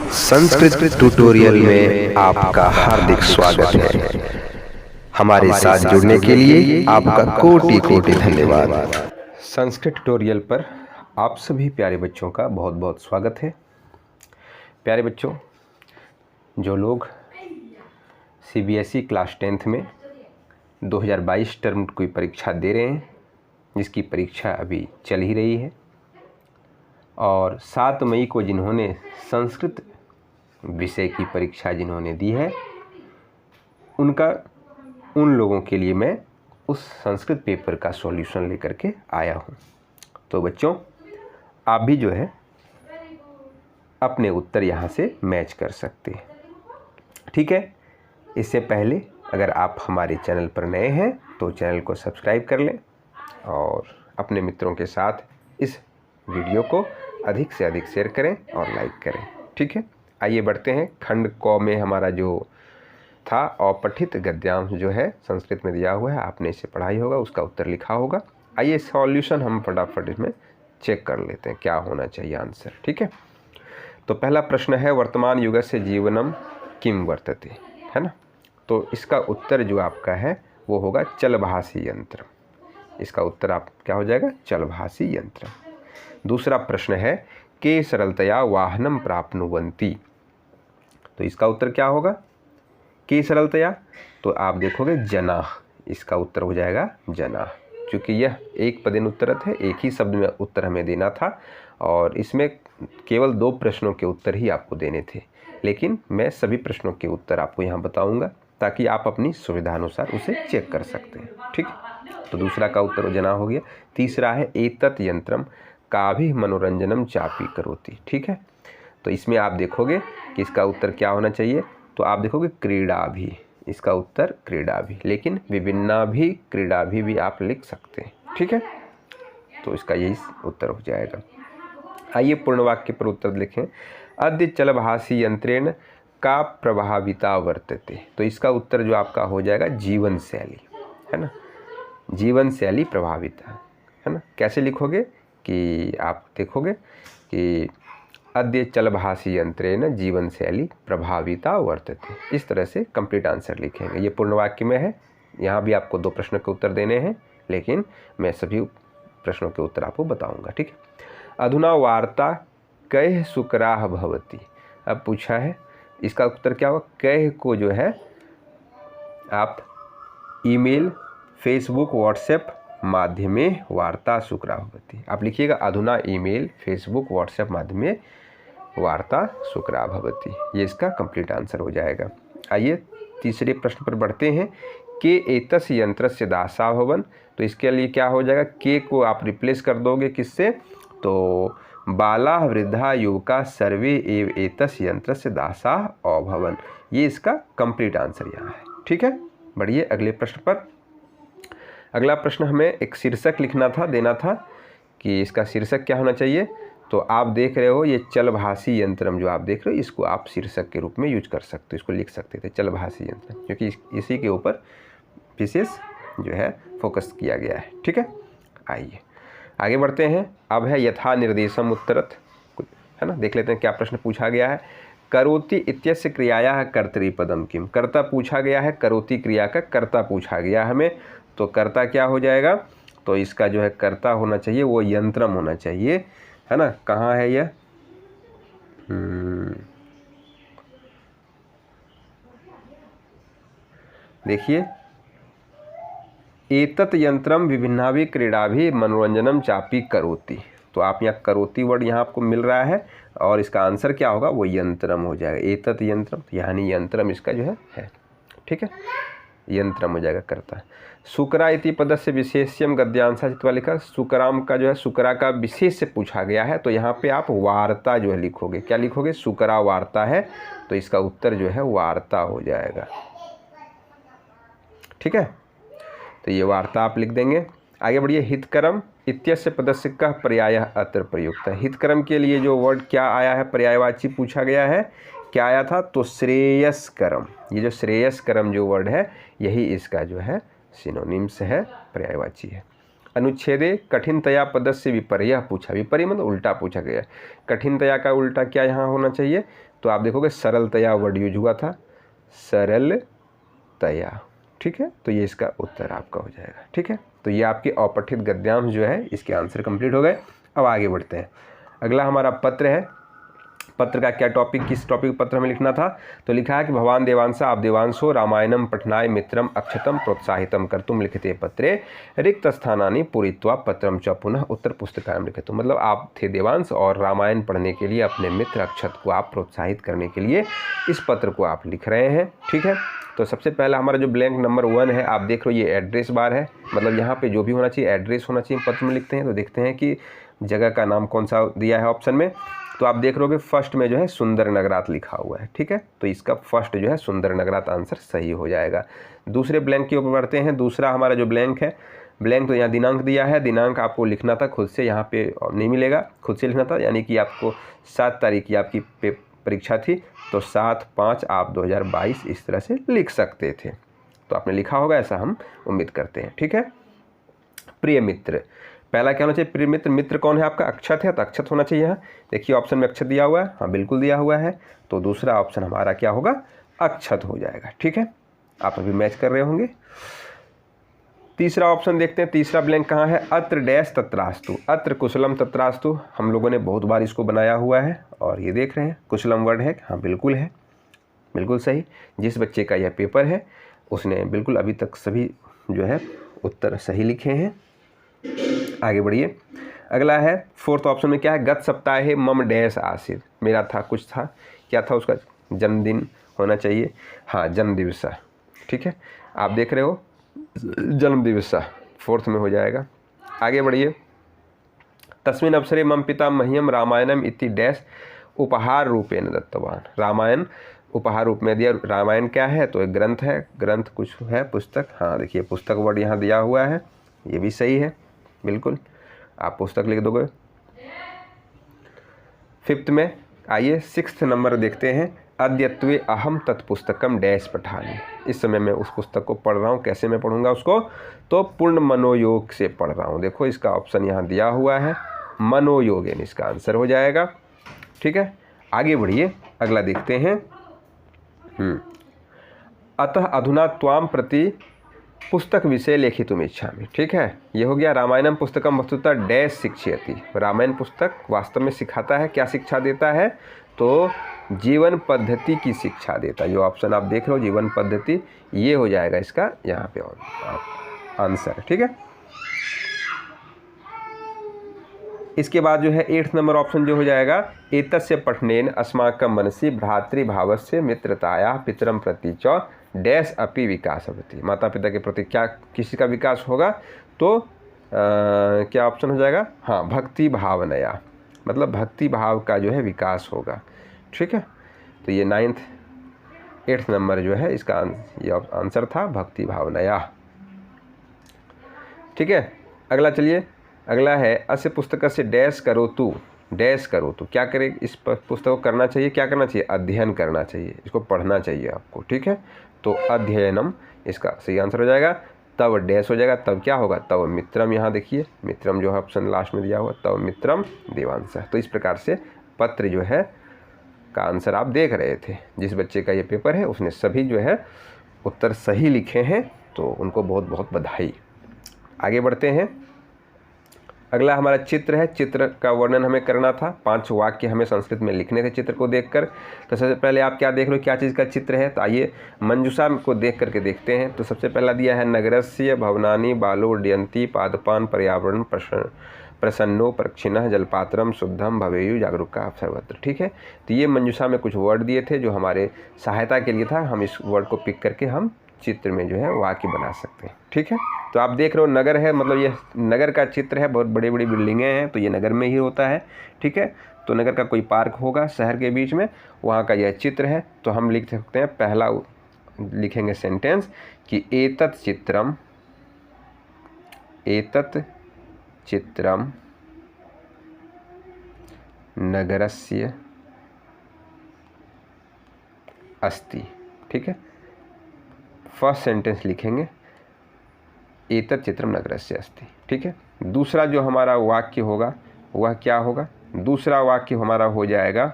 Sanskrit tutorial में आपका हार्दिक स्वागत है। हमारे साथ जुड़ने के लिए आपका कोटि कोटि धन्यवाद। संस्कृत ट्यूटोरियल पर आप सभी प्यारे बच्चों का बहुत बहुत स्वागत है। प्यारे बच्चों, जो लोग सीबीएसई क्लास 10th में 2022 टर्म की परीक्षा दे रहे हैं, जिसकी परीक्षा अभी चल ही रही है, और 7 मई को जिन्होंने संस्कृत विषय की परीक्षा जिन्होंने दी है, उन लोगों के लिए मैं उस संस्कृत पेपर का सॉल्यूशन लेकर के आया हूँ। तो बच्चों, आप भी जो है अपने उत्तर यहाँ से मैच कर सकते हैं, ठीक है। इससे पहले अगर आप हमारे चैनल पर नए हैं तो चैनल को सब्सक्राइब कर लें और अपने मित्रों के साथ इस वीडियो को अधिक से अधिक शेयर करें और लाइक करें, ठीक है। आइए बढ़ते हैं। खंड क में हमारा जो था अपठित गद्यांश जो है संस्कृत में दिया हुआ है, आपने इसे पढ़ा ही होगा, उसका उत्तर लिखा होगा। आइए सॉल्यूशन हम फटाफट इसमें चेक कर लेते हैं क्या होना चाहिए आंसर, ठीक है। तो पहला प्रश्न है, वर्तमान युग से जीवनम किम वर्तते, है ना। तो इसका उत्तर जो आपका है वो होगा चलभाषी यंत्र। इसका उत्तर आप क्या हो जाएगा, चलभाषी यंत्र। दूसरा प्रश्न है, के सरलतया वाहनम प्राप्नुवन्ति। तो इसका उत्तर क्या होगा, के सरलतया। तो आप देखोगे जनाः, इसका उत्तर हो जाएगा जनाः, क्योंकि यह एक पदेन उत्तरत है, एक ही शब्द में उत्तर हमें देना था और इसमें केवल 2 प्रश्नों के उत्तर ही आपको देने थे, लेकिन मैं सभी प्रश्नों के उत्तर आपको यहाँ बताऊँगा ताकि आप अपनी सुविधानुसार उसे चेक कर सकते हैं, ठीक है। तो दूसरा का उत्तर जनाः हो गया। तीसरा है, एतत् यंत्रम काभि मनोरंजनम चापी करोति, ठीक है। तो इसमें आप देखोगे कि इसका उत्तर क्या होना चाहिए, तो आप देखोगे क्रीड़ा भी, इसका उत्तर क्रीड़ा भी, लेकिन विभिन्ना भी क्रीड़ा भी आप लिख सकते हैं, ठीक है। तो इसका यही उत्तर हो जाएगा। आइए पूर्ण वाक्य पर उत्तर लिखें। अद्य चलभाषी यंत्रेण का प्रभाविता वर्तते। तो इसका उत्तर जो आपका हो जाएगा जीवन शैली, है ना, जीवन शैली प्रभावित है ना। कैसे लिखोगे कि आप देखोगे कि अद्य चलभाषी यंत्रेण जीवन शैली प्रभाविता वर्तते, इस तरह से कंप्लीट आंसर लिखेंगे। ये पूर्ण वाक्य में है, यहाँ भी आपको 2 प्रश्नों के उत्तर देने हैं, लेकिन मैं सभी प्रश्नों के उत्तर आपको बताऊंगा, ठीक है। अधुना वार्ता कैः शुक्राः भवति। अब पूछा है, इसका उत्तर क्या होगा, कैः को जो है आप ईमेल, फेसबुक, व्हाट्सएप माध्यमे वार्ता शुक्राः भवति। आप लिखिएगा अधुना ईमेल, फेसबुक, व्हाट्सएप माध्यमे वार्ता शुक्राः भवति, ये इसका कंप्लीट आंसर हो जाएगा। आइए तीसरे प्रश्न पर बढ़ते हैं। के एतस्य यंत्रस्य दासा भवन। तो इसके लिए क्या हो जाएगा, के को आप रिप्लेस कर दोगे किससे, तो बाला वृद्धा युवका सर्वे एव एतस्य यंत्रस्य दासा अभवन, ये इसका कंप्लीट आंसर यहाँ है, ठीक है। बढ़िए अगले प्रश्न पर। अगला प्रश्न हमें एक शीर्षक लिखना था, देना था कि इसका शीर्षक क्या होना चाहिए। तो आप देख रहे हो ये चलभाषी यंत्रम जो आप देख रहे हो, इसको आप शीर्षक के रूप में यूज कर सकते हो, इसको लिख सकते थे चलभाषी यंत्र, क्योंकि इसी के ऊपर विशेष जो है फोकस किया गया है, ठीक है। आइए आगे बढ़ते हैं। अब है यथा निर्देशम उत्तरत, है ना। देख लेते हैं क्या प्रश्न पूछा गया है। करोति इत्यस्य क्रियायाः कर्तृपदम किम। कर्ता पूछा गया है, करोति क्रिया का कर्ता पूछा गया हमें, तो कर्ता क्या हो जाएगा, तो इसका जो है कर्ता होना चाहिए वो यंत्रम होना चाहिए, है ना। कहाँ है यह, देखिए, एतत् यंत्रम विभिन्नाभि क्रीडाभि मनोरंजनम चापी करोति। तो आप यहाँ करोति वर्ड यहाँ आपको मिल रहा है और इसका आंसर क्या होगा, वो यंत्रम हो जाएगा। एतत् यंत्रम, यानी यंत्रम इसका जो है, ठीक है, यंत्रम हो जाएगा कर्ता। शुक्रा इति पदस्य विशेष्यम गद्यांशा चित्वा लिखा। शुक्राम का जो है, शुक्रा का विशेष से पूछा गया है, तो यहाँ पे आप वार्ता जो है लिखोगे। क्या लिखोगे, शुक्रा वार्ता है, तो इसका उत्तर जो है वार्ता हो जाएगा, ठीक है। तो ये वार्ता आप लिख देंगे। आगे बढ़िए। हितकरम इत्यस्य पदस्य का पर्याय अत्र प्रयुक्त है। हितकरम के लिए जो वर्ड क्या आया है, पर्यायवाची पूछा गया है, क्या आया था, तो श्रेयस्करम। ये जो श्रेयस्करम जो वर्ड है, यही इसका जो है सिनोनिम्स है, पर्यायवाची है। अनुच्छेदे कठिनतया पदस्य विपर्य पूछा। विपर्य मतलब उल्टा पूछा गया। कठिनतया का उल्टा क्या यहाँ होना चाहिए, तो आप देखोगे सरलतया वर्ड यूज हुआ था, सरलतया। ठीक है, तो ये इसका उत्तर आपका हो जाएगा। ठीक है, तो ये आपके अपठित गद्यांश जो है इसके आंसर कंप्लीट हो गए। अब आगे बढ़ते हैं। अगला हमारा पत्र है। पत्र का क्या टॉपिक, किस टॉपिक पत्र हमें लिखना था? तो लिखा है कि भवान देवांशा आप देवांशो रामायणम पठनाय मित्रम अक्षतम प्रोत्साहितम कर्तुम लिखते पत्रे रिक्त स्थानानि पूरित्वा पत्रम च पुनः उत्तर पुस्तिकायां लिखितु। मतलब आप थे देवांश और रामायण पढ़ने के लिए अपने मित्र अक्षत को आप प्रोत्साहित करने के लिए इस पत्र को आप लिख रहे हैं। ठीक है, तो सबसे पहला हमारा जो ब्लैंक नंबर 1 है, आप देख रहे हो ये एड्रेस बार है, मतलब यहाँ पे जो भी होना चाहिए एड्रेस होना चाहिए पत्र में लिखते हैं। तो देखते हैं कि जगह का नाम कौन सा दिया है ऑप्शन में। तो आप देख रहे हो फर्स्ट में जो है सुंदर नगरात लिखा हुआ है। ठीक है, तो इसका फर्स्ट जो है सुंदर नगरात आंसर सही हो जाएगा। दूसरे ब्लैंक के ऊपर बढ़ते हैं। दूसरा हमारा जो ब्लैंक है, ब्लैंक तो यहाँ दिनांक दिया है, दिनांक आपको लिखना था खुद से, यहाँ पे नहीं मिलेगा, खुद से लिखना था। यानी कि आपको 7 तारीख की आपकी परीक्षा थी, तो 7/5/2022 इस तरह से लिख सकते थे। तो आपने लिखा होगा, ऐसा हम उम्मीद करते हैं। ठीक है, प्रिय मित्र, पहला क्या होना चाहिए? प्रिय मित्र, मित्र कौन है आपका? अक्षत है, तो अक्षत होना चाहिए। यहाँ देखिए ऑप्शन में अक्षत दिया हुआ है, हाँ बिल्कुल दिया हुआ है, तो दूसरा ऑप्शन हमारा क्या होगा? अक्षत हो जाएगा। ठीक है, आप अभी मैच कर रहे होंगे। तीसरा ऑप्शन देखते हैं, तीसरा ब्लैंक कहाँ है? अत्र डैश तत्रास्तु, अत्र कुशलम तत्रास्तु। हम लोगों ने बहुत बार इसको बनाया हुआ है और ये देख रहे हैं कुशलम वर्ड है, हाँ बिल्कुल है, बिल्कुल सही। जिस बच्चे का यह पेपर है उसने बिल्कुल अभी तक सभी जो है उत्तर सही लिखे हैं। आगे बढ़िए। अगला है फोर्थ ऑप्शन में क्या है? गत सप्ताहे मम डैश आसित, मेरा था कुछ था, क्या था उसका? जन्मदिन होना चाहिए, हाँ जन्म दिवस। ठीक है, आप देख रहे हो जन्म दिवस फोर्थ में हो जाएगा। आगे बढ़िए। तस्मिन् अवसरे मम पिता मह्यम रामायणम इति डैश उपहार रूपेण दत्तवान, रामायण उपहार रूप में दिया। रामायण क्या है? तो एक ग्रंथ है, ग्रंथ कुछ है, पुस्तक, हाँ देखिए पुस्तक वर्ड यहाँ दिया हुआ है, ये भी सही है, बिल्कुल आप पुस्तक लिख दोगे। फिफ्थ में आइए 6th नंबर देखते हैं। अद्यत्वे अहम तत्पुस्तकम डैश पठानी, इस समय मैं उस पुस्तक को पढ़ रहा हूँ। कैसे मैं पढ़ूंगा उसको? तो पूर्ण मनोयोग से पढ़ रहा हूँ। देखो इसका ऑप्शन यहाँ दिया हुआ है, मनोयोग, यानी इसका आंसर हो जाएगा। ठीक है, आगे बढ़िए। अगला देखते हैं। अतः अधुना त्वाम प्रति पुस्तक विषय लेखितुम इच्छामि। ठीक है, ये हो गया। रामायणम पुस्तकम वस्तुतः डैश शिक्षयति, रामायण पुस्तक वास्तव में सिखाता है, क्या शिक्षा देता है? तो जीवन पद्धति की शिक्षा देता है। जो ऑप्शन आप देख रहे हो जीवन पद्धति, ये हो जाएगा इसका यहाँ पे आंसर। ठीक है, इसके बाद जो है 8th नंबर ऑप्शन जो हो जाएगा, एतस्य पठनेन अस्माकं मनसि भ्रातृभावस्य मित्रतायाः पितरं प्रति च डैश अपि विकास होती, माता पिता के प्रति क्या किसी का विकास होगा? तो क्या ऑप्शन हो जाएगा? हाँ भक्ति भावनया, मतलब भक्ति भाव का जो है विकास होगा। ठीक है, तो ये 8th नंबर जो है इसका ये आंसर था, भक्ति भावनया। ठीक है, अगला चलिए। अगला है अस्य पुस्तक से डैश करो तू, डैश करो तो क्या करे? इस पुस्तक को करना चाहिए, क्या करना चाहिए? अध्ययन करना चाहिए, इसको पढ़ना चाहिए आपको। ठीक है, तो अध्ययनम इसका सही आंसर हो जाएगा। तब डैश हो जाएगा, तब क्या होगा? तब मित्रम, यहाँ देखिए मित्रम जो है ऑप्शन लास्ट में दिया हुआ, तब मित्रम देवांश। तो इस प्रकार से पत्र जो है का आंसर आप देख रहे थे। जिस बच्चे का ये पेपर है उसने सभी जो है उत्तर सही लिखे हैं, तो उनको बहुत बहुत बधाई। आगे बढ़ते हैं। अगला हमारा चित्र है। चित्र का वर्णन हमें करना था, 5 वाक्य हमें संस्कृत में लिखने थे चित्र को देखकर। तो सबसे पहले आप क्या देख रहे हो, क्या चीज़ का चित्र है? तो आइए मंजूषा को देख करके देखते हैं। तो सबसे पहला दिया है नगरस्य भवनानि बालो उड्डयन्ति पादपान पर्यावरण प्रसन्नो प्रक्षिणः जलपात्रम शुद्धम भवेयु जागरूका सर्वत्र। ठीक है, तो ये मंजूषा में कुछ वर्ड दिए थे जो हमारे सहायता के लिए था। हम इस वर्ड को पिक करके हम चित्र में जो है वाक्य बना सकते हैं। ठीक है, तो आप देख रहे हो नगर है, मतलब ये नगर का चित्र है, बहुत बड़ी बड़ी बिल्डिंगें हैं, तो ये नगर में ही होता है। ठीक है, तो नगर का कोई पार्क होगा शहर के बीच में, वहाँ का यह चित्र है। तो हम लिख सकते हैं, पहला लिखेंगे सेंटेंस कि एतत् चित्रम नगरस्य अस्ति। ठीक है, फर्स्ट सेंटेंस लिखेंगे एतत् चित्रम नगरस्य अस्ति। ठीक है, दूसरा जो हमारा वाक्य होगा वह क्या होगा? दूसरा वाक्य हमारा हो जाएगा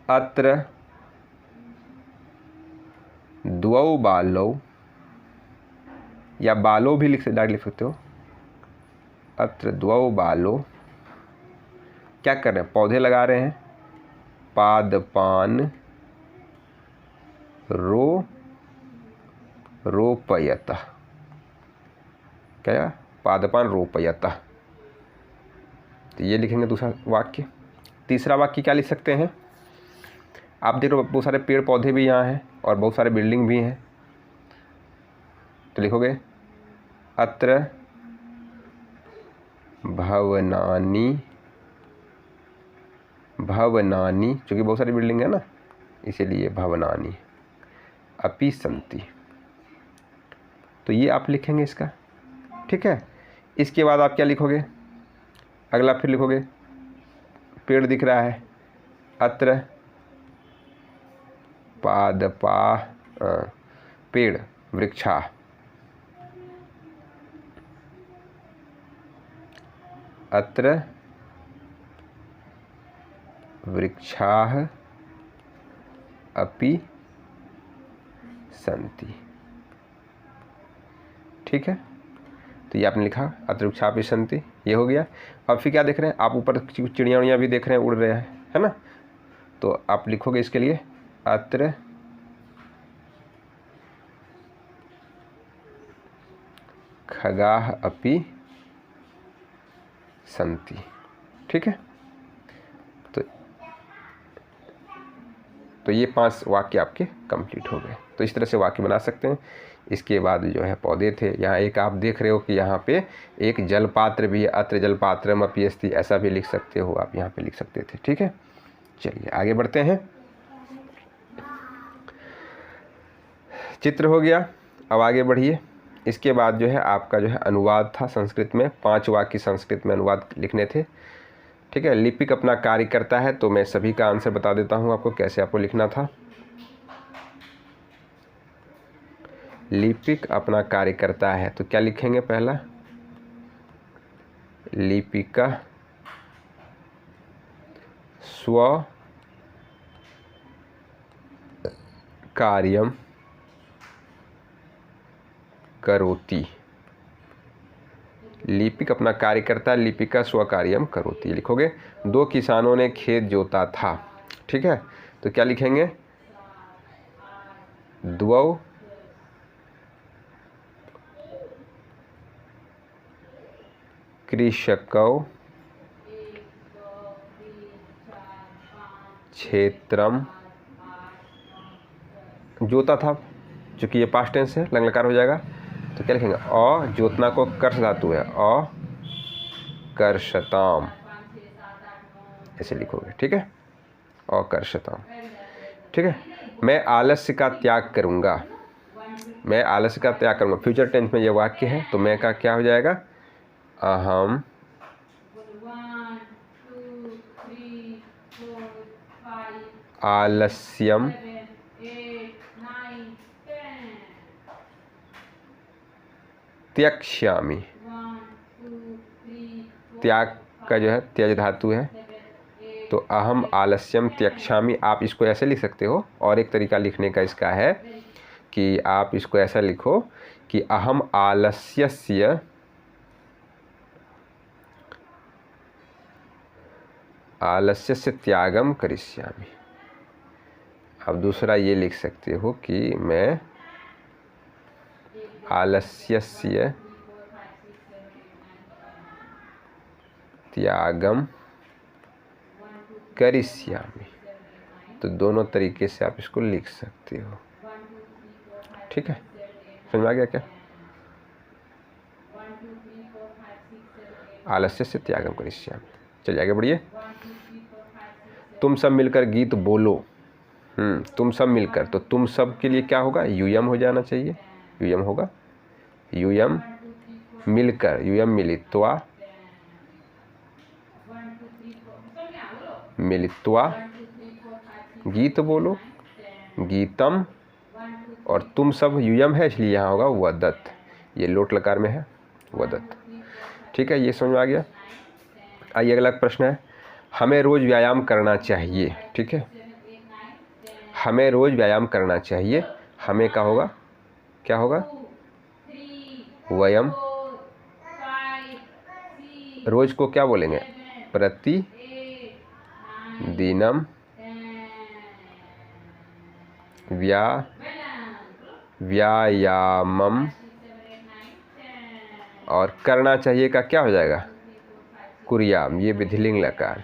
अत्र द्वौ बालौ, या बालो भी डायरेक्ट लिख सकते हो। अत्र द्वौ बालो, क्या कर रहे हैं, पौधे लगा रहे हैं। पादपान रोपयतः, क्या, पादपान रोपयतः। तो ये लिखेंगे दूसरा वाक्य। तीसरा वाक्य क्या लिख सकते हैं, आप देख रहे हो बहुत सारे पेड़ पौधे भी यहाँ हैं और बहुत सारे बिल्डिंग भी हैं, तो लिखोगे अत्र भवनानि, चूँकि बहुत सारी बिल्डिंग है ना इसीलिए भवनानि अपि सन्ति। तो ये आप लिखेंगे इसका, ठीक है। इसके बाद आप क्या लिखोगे, अगला फिर लिखोगे पेड़ दिख रहा है, अत्र पेड़ वृक्षा, अत्र वृक्षाः अपि सन्ति, ठीक है। तो ये आपने लिखा अत्र वृक्षाः अपि सन्ति, ये हो गया। अब फिर क्या देख रहे हैं आप, ऊपर चिड़िया उड़िया भी देख रहे हैं, उड़ रहे हैं, है ना। तो आप लिखोगे इसके लिए अत्र खगाः अपि सन्ति, ठीक है। तो ये 5 वाक्य आपके कंप्लीट हो गए। तो इस तरह से वाक्य बना सकते हैं। इसके बाद जो है पौधे थे, यहाँ एक आप देख रहे हो कि यहाँ पे एक जलपात्र भी है, अत्र जलपात्रम अपि अस्ति, ऐसा भी लिख सकते हो आप, यहाँ पे लिख सकते थे, ठीक है। चलिए आगे बढ़ते हैं। चित्र हो गया, अब आगे बढ़िए। इसके बाद जो है आपका जो है अनुवाद था संस्कृत में, 5 वाक्य संस्कृत में अनुवाद लिखने थे, ठीक है। लिपिक अपना कार्य करता है, तो मैं सभी का आंसर बता देता हूँ आपको कैसे आपको लिखना था। लिपिक अपना कार्य करता है तो क्या लिखेंगे, पहला लिपिका स्व कार्यम करोति। लिपिक अपना कार्य करता है, लिपिका स्वकार्यम करोति लिखोगे। 2 किसानों ने खेत जोता था, ठीक है। तो क्या लिखेंगे, द्वौ कृषकौ क्षेत्रम, जोता था, चूँकि ये पास्ट टेंस है लंग लकार हो जाएगा, तो क्या लिखेंगे, अ जोतना को कर्ष धातु है, अकर्षताम, ऐसे लिखोगे, ठीक है, अकर्षताम, ठीक है। मैं आलस्य का त्याग करूँगा, मैं आलस्य का त्याग करूँगा, फ्यूचर टेंस में ये वाक्य है, तो मैं का क्या हो जाएगा, अहम आलस्यम त्यक्ष्यामि। त्याग का जो है त्यज धातु है, तो अहम आलस्यम त्यक्ष्यामि। आप इसको ऐसे लिख सकते हो, और एक तरीका लिखने का इसका है कि आप इसको ऐसा लिखो कि अहम आलस्यस्य त्यागम करिष्यामि। अब दूसरा ये लिख सकते हो कि मैं आलस्यस्य त्यागम करिष्यामि। तो दोनों तरीके से आप इसको लिख सकते हो, ठीक है। समझ में आ गया क्या, आलस्यस्य त्यागम करिष्यामि। चलिए आगे बढ़िए। तुम सब मिलकर गीत बोलो, तुम सब मिलकर, तो तुम सब के लिए क्या होगा, यूयम हो जाना चाहिए, यूयम होगा, यूयम मिलकर, यूयम मिलित्वा, मिलित्वा गीत बोलो, गीतम, और तुम सब यूयम है इसलिए यहाँ होगा वदत, ये लोट लकार में है वदत, ठीक है। ये समझ में आ गया। आइए अगला प्रश्न है, हमें रोज़ व्यायाम करना चाहिए, ठीक है। हमें रोज़ व्यायाम करना चाहिए। हमें क्या होगा, क्या होगा, वयम। रोज को क्या बोलेंगे, प्रति दिनम व्यायामम। और करना चाहिए का क्या हो जाएगा, कुर्याम। ये विधिलिंग लकार,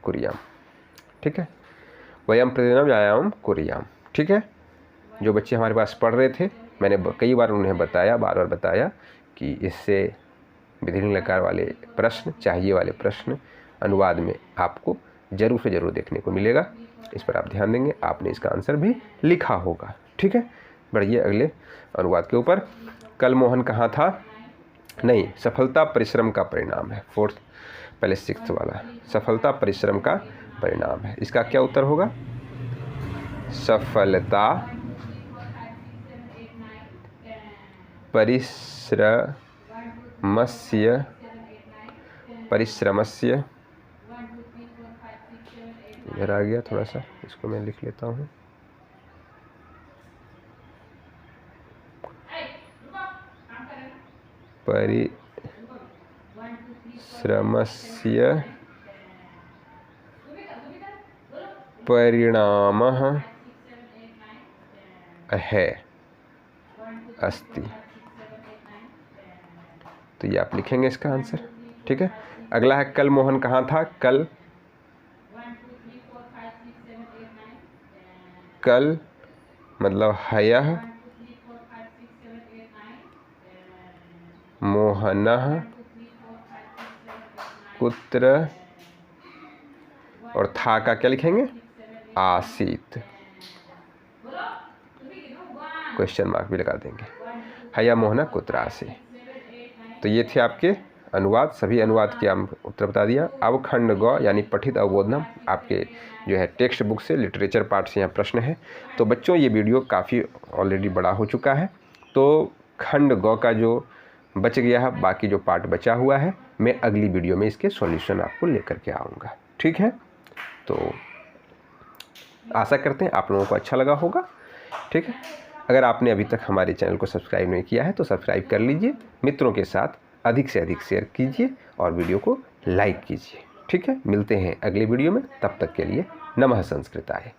कुर्याम। ठीक है, वयम प्रतिदिनम व्यायामम कुर्याम। ठीक है, जो बच्चे हमारे पास पढ़ रहे थे, मैंने कई बार उन्हें बताया, बार बार बताया कि इससे विधिलिंग लकार वाले प्रश्न, चाहिए वाले प्रश्न अनुवाद में आपको जरूर से ज़रूर देखने को मिलेगा। इस पर आप ध्यान देंगे, आपने इसका आंसर भी लिखा होगा। ठीक है, बढ़िए अगले अनुवाद के ऊपर। कल मोहन कहाँ था, नहीं, सफलता परिश्रम का परिणाम है। फोर्थ, पहले सिक्स्थ वाला, सफलता परिश्रम का परिणाम है। इसका क्या उत्तर होगा, सफलता परिश्रमस्य इधर आ गया थोड़ा सा, इसको मैं लिख लेता हूँ। परिश्रमस्य परिणामः है अस्ति। तो ये आप लिखेंगे इसका आंसर। ठीक है, अगला है कल मोहन कहाँ था। कल, कल मतलब हयः मोहनः कुत्र, और था का क्या लिखेंगे, आसीत। क्वेश्चन मार्क भी लगा देंगे, हया मोहना कुत्र आसीत। तो ये थे आपके अनुवाद, सभी अनुवाद के हम उत्तर बता दिया। अब खंड ग यानी पठित अवबोधनम आपके जो है टेक्स्ट बुक से, लिटरेचर पार्ट से यहाँ प्रश्न है। तो बच्चों ये वीडियो काफ़ी ऑलरेडी बड़ा हो चुका है, तो खंड ग का जो बच गया है, बाकी जो पार्ट बचा हुआ है, मैं अगली वीडियो में इसके सॉल्यूशन आपको लेकर के आऊँगा। ठीक है, तो आशा करते हैं आप लोगों को अच्छा लगा होगा। ठीक है, अगर आपने अभी तक हमारे चैनल को सब्सक्राइब नहीं किया है तो सब्सक्राइब कर लीजिए, मित्रों के साथ अधिक से अधिक शेयर कीजिए और वीडियो को लाइक कीजिए। ठीक है, मिलते हैं अगले वीडियो में, तब तक के लिए नमः संस्कृताय।